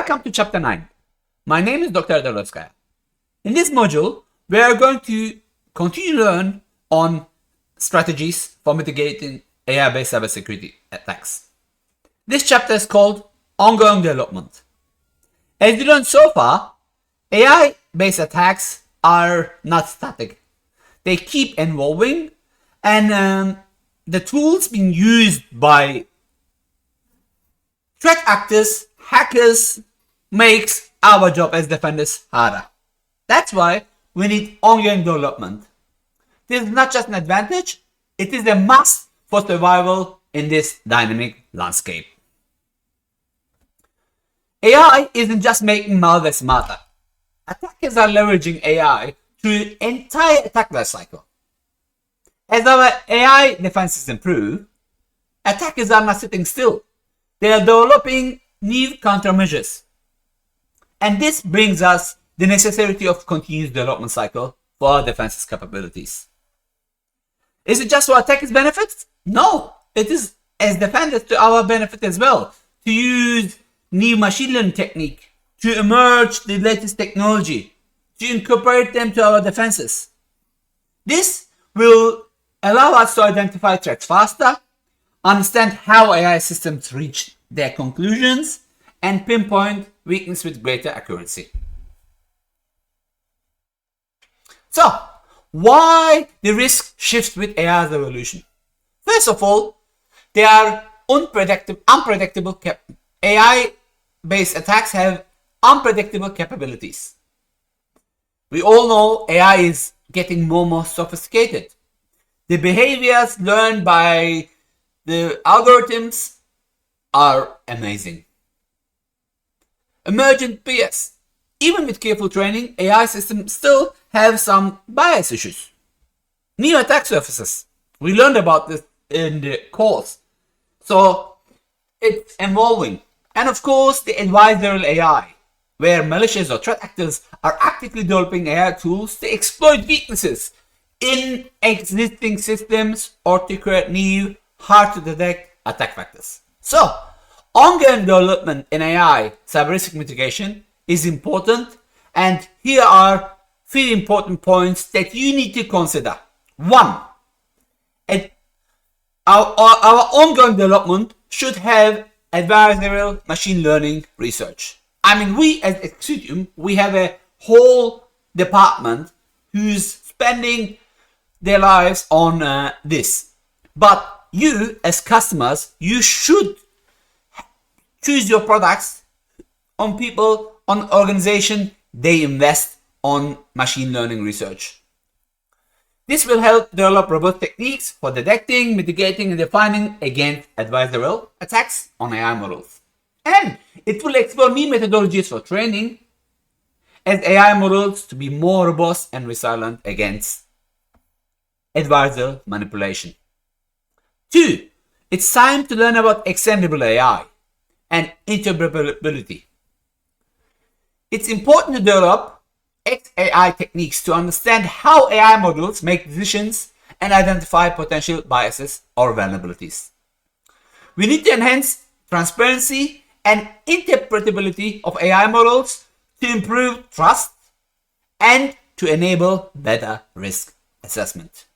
Welcome to Chapter 9. My name is Dr. Dalovskaya. In this module, we are going to continue to learn on strategies for mitigating AI-based cybersecurity attacks. This chapter is called Ongoing Development. As we learned so far, AI-based attacks are not static. They keep evolving, and the tools being used by threat actors, hackers, makes our job as defenders harder. That's why we need ongoing development. This is not just an advantage, it is a must for survival in this dynamic landscape. AI isn't just making malware smarter. Attackers are leveraging AI through the entire attack lifecycle. As our AI defenses improve, attackers are not sitting still. They are developing new countermeasures. And this brings us the necessity of continuous development cycle for our defenses capabilities. Is it just for attackers' benefits? No, it is as defenders to our benefit as well, to use new machine learning technique, to emerge the latest technology, to incorporate them to our defenses. This will allow us to identify threats faster, understand how AI systems reach their conclusions, and pinpoint weakness with greater accuracy. So, why the risk shifts with AI's evolution? First of all, they are unpredictable. AI-based attacks have unpredictable capabilities. We all know AI is getting more and more sophisticated. The behaviors learned by the algorithms are amazing. Emergent bias. Even with careful training, AI systems still have some bias issues. New attack surfaces. We learned about this in the course. So it's evolving. And of course, the adversarial AI, where malicious or threat actors are actively developing AI tools to exploit weaknesses in existing systems or to create new, hard to detect attack vectors. So, ongoing development in AI cyber risk mitigation is important, and here are 3 important points that you need to consider. 1. Our ongoing development should have adversarial machine learning research. I mean, we as Executive, we have a whole department who's spending their lives on this. But you as customers, you should choose your products on people, on organization, they invest on machine learning research. This will help develop robust techniques for detecting, mitigating, and defining against adversarial attacks on AI models. And it will explore new methodologies for training as AI models to be more robust and resilient against adversarial manipulation. 2. It's time to learn about extendable AI and interoperability. It's important to develop XAI techniques to understand how AI models make decisions and identify potential biases or vulnerabilities. We need to enhance transparency and interpretability of AI models to improve trust and to enable better risk assessment.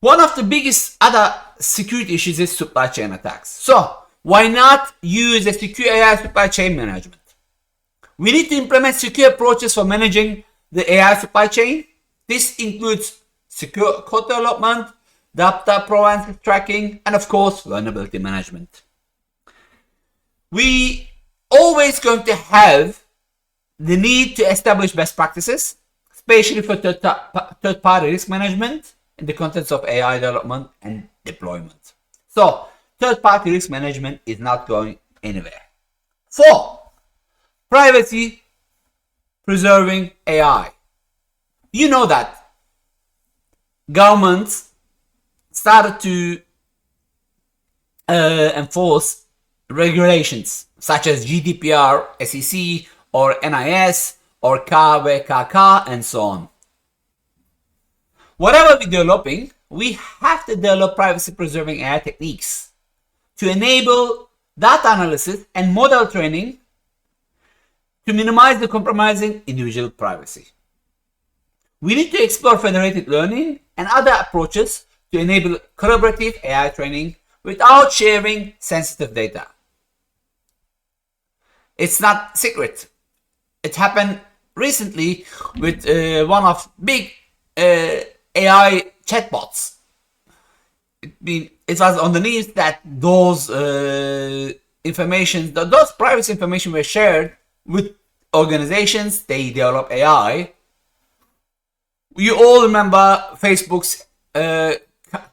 One of the biggest other security issues is supply chain attacks. So, why not use a secure AI supply chain management? We need to implement secure approaches for managing the AI supply chain. This includes secure code development, data provenance tracking, and of course, vulnerability management. We always going to have the need to establish best practices, especially for third-party risk management in the context of AI development and deployment. So, third-party risk management is not going anywhere. 4. Privacy preserving AI. You know that governments started to enforce regulations such as GDPR, SEC, or NIS, or KVKK, and so on. Whatever we're developing, we have to develop privacy preserving AI techniques to enable data analysis, and model training to minimize the compromising individual privacy. We need to explore federated learning and other approaches to enable collaborative AI training without sharing sensitive data. It's not secret. It happened recently with one of big AI chatbots. It was on the news that those those privacy information were shared with organizations. They develop AI. You all remember Facebook's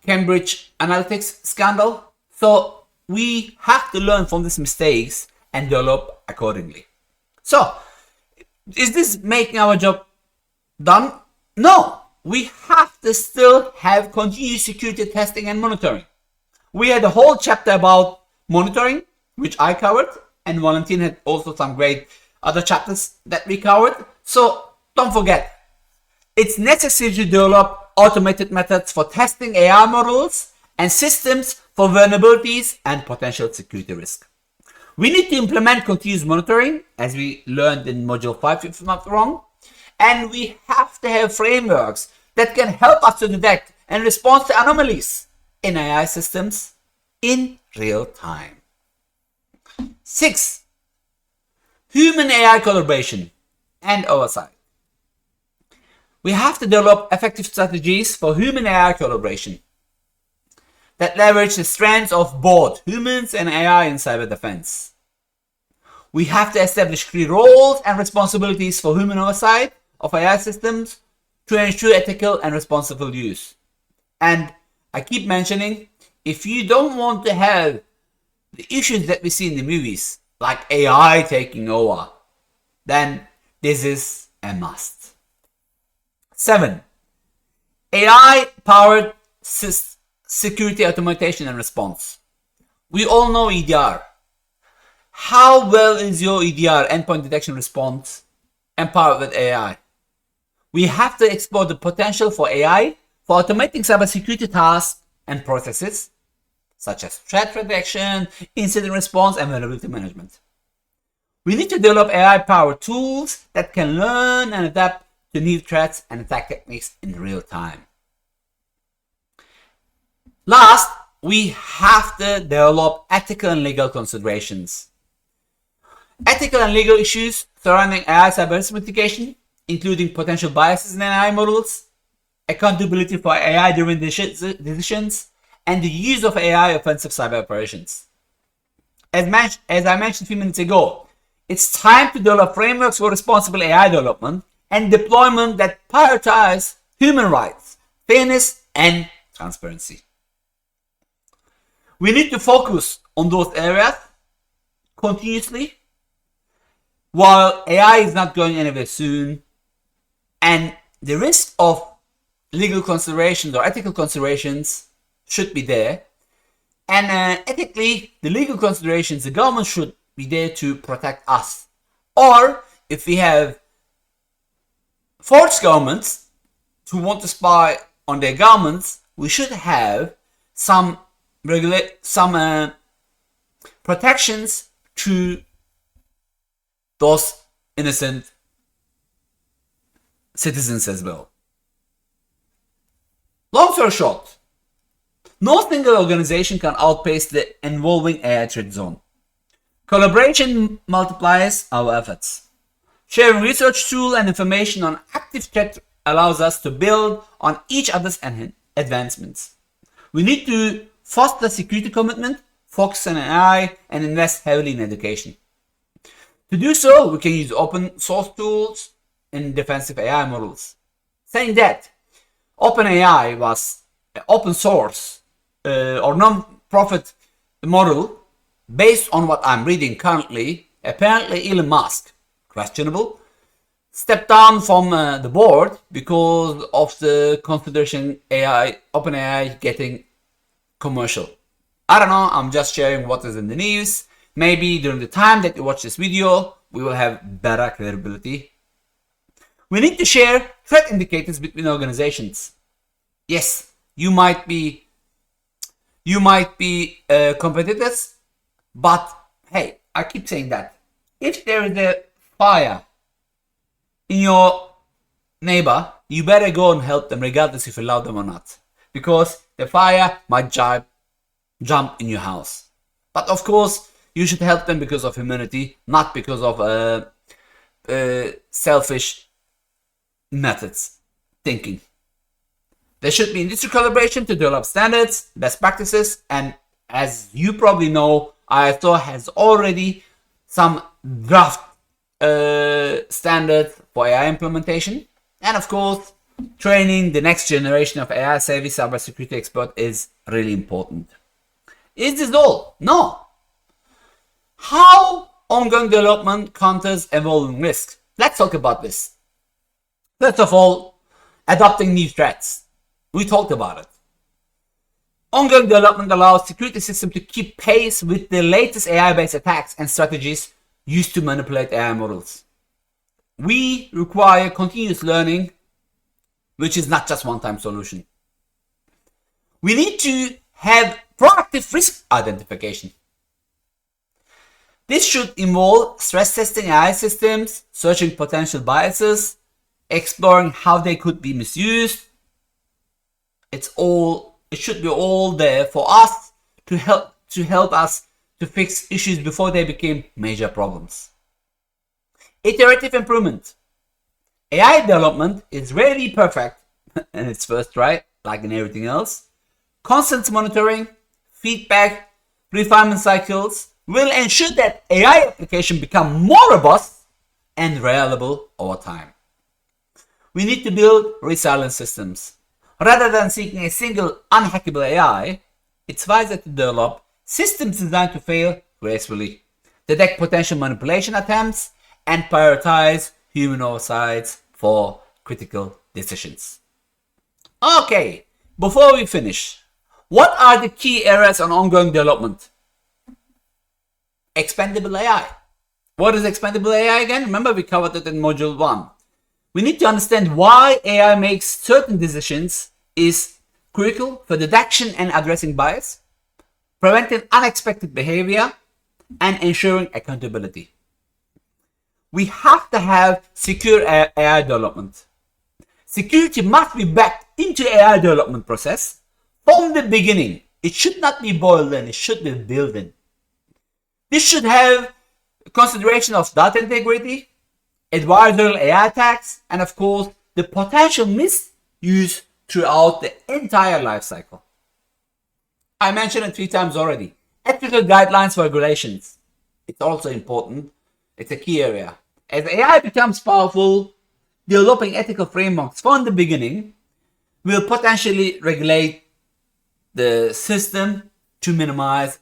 Cambridge Analytics scandal. So we have to learn from these mistakes and develop accordingly. So, is this making our job done? No. We have to still have continuous security testing and monitoring. We had a whole chapter about monitoring, which I covered, and Valentin had also some great other chapters that we covered. So don't forget, it's necessary to develop automated methods for testing AI models and systems for vulnerabilities and potential security risk. We need to implement continuous monitoring, as we learned in Module 5, if I'm not wrong, and we have to have frameworks that can help us to detect and respond to anomalies in AI systems in real time. 6. Human AI collaboration and oversight. We have to develop effective strategies for human AI collaboration that leverage the strengths of both humans and AI in cyber defense. We have to establish clear roles and responsibilities for human oversight of AI systems to ensure ethical and responsible use. And I keep mentioning, if you don't want to have the issues that we see in the movies, like AI taking over, then this is a must. 7. AI-powered security automation and response. We all know EDR. How well is your EDR, endpoint detection response, empowered with AI? We have to explore the potential for AI for automating cybersecurity tasks and processes, such as threat detection, incident response, and vulnerability management. We need to develop AI-powered tools that can learn and adapt to new threats and attack techniques in real time. Last, we have to develop ethical and legal considerations. Ethical and legal issues surrounding AI cyber risk mitigation, including potential biases in AI models, accountability for AI-driven decisions, and the use of AI offensive cyber operations. As I mentioned a few minutes ago, it's time to develop frameworks for responsible AI development and deployment that prioritize human rights, fairness, and transparency. We need to focus on those areas continuously while AI is not going anywhere soon, and the risk of legal considerations or ethical considerations should be there. And ethically, the legal considerations, the government should be there to protect us. Or if we have forced governments who want to spy on their governments, we should have some protections to those innocent citizens as well. Long story short, no single organization can outpace the evolving AI threat zone. Collaboration multiplies our efforts. Sharing research tools and information on active threat allows us to build on each other's advancements. We need to foster security commitment, focus on AI, and invest heavily in education. To do so, we can use open source tools and defensive AI models. Saying that, OpenAI was an open source or non-profit model based on what I'm reading currently. Apparently Elon Musk, questionable, stepped down from the board because of the consideration OpenAI getting commercial. I don't know, I'm just sharing what is in the news. Maybe during the time that you watch this video, we will have better credibility. We need to share threat indicators between organizations. Yes, you might be competitors, But hey, I keep saying that if there is a fire in your neighbor, you better go and help them regardless if you love them or not, because the fire might jump in your house. But of course, you should help them because of humanity, not because of selfish methods thinking. There should be industry collaboration to develop standards, best practices, and as you probably know, ISO has already some draft standards for AI implementation. And of course, training the next generation of AI savvy cybersecurity experts is really important. Is this all? No. How ongoing development counters evolving risks? Let's talk about this. First of all, adopting new threats. We talked about it. Ongoing development allows security systems to keep pace with the latest AI-based attacks and strategies used to manipulate AI models. We require continuous learning, which is not just one-time solution. We need to have proactive risk identification. This should involve stress testing AI systems, searching potential biases, exploring how they could be misused. It should be all there for us to help us to fix issues before they became major problems. Iterative improvement. AI development is rarely perfect in its first try, like in everything else. Constant monitoring, feedback, refinement cycles will ensure that AI applications become more robust and reliable over time. We need to build resilient systems. Rather than seeking a single unhackable AI, it's wiser to develop systems designed to fail gracefully, detect potential manipulation attempts, and prioritize human oversights for critical decisions. Okay, before we finish, what are the key areas on ongoing development? Expandable AI. What is expandable AI again? Remember, we covered it in module 1. We need to understand why AI makes certain decisions is critical for detection and addressing bias, preventing unexpected behavior, and ensuring accountability. We have to have secure AI development. Security must be backed into AI development process from the beginning. It should not be boiled in, it should be built in. This should have consideration of data integrity, adversarial AI attacks, and of course, the potential misuse throughout the entire life cycle. I mentioned it 3 times already. Ethical guidelines for regulations. It's also important. It's a key area. As AI becomes powerful, developing ethical frameworks from the beginning will potentially regulate the system to minimize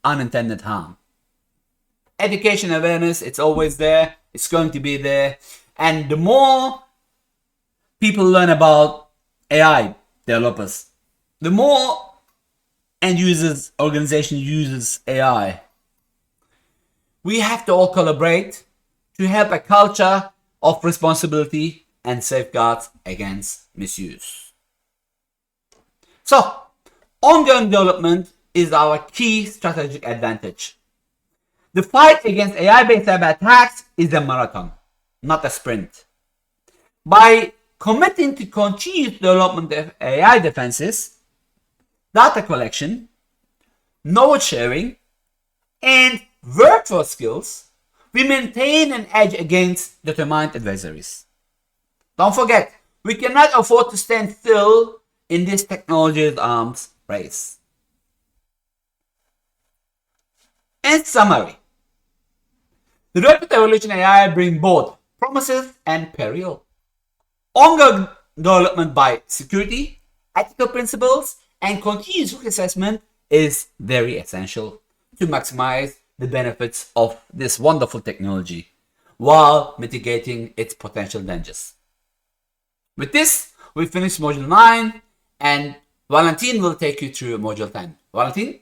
unintended harm. Education awareness, it's always there. It's going to be there. And the more people learn about AI developers, the more end users, organization uses AI. We have to all collaborate to help a culture of responsibility and safeguards against misuse. So, ongoing development is our key strategic advantage. The fight against AI-based cyber attacks is a marathon, not a sprint. By committing to continuous development of AI defenses, data collection, knowledge sharing, and workforce skills, we maintain an edge against determined adversaries. Don't forget, we cannot afford to stand still in this technology's arms race. In summary, the rapid evolution of AI brings both promises and peril. Ongoing development by security, ethical principles, and continuous risk assessment is very essential to maximize the benefits of this wonderful technology while mitigating its potential dangers. With this, we finish module 9 and Valentin will take you through module 10. Valentin?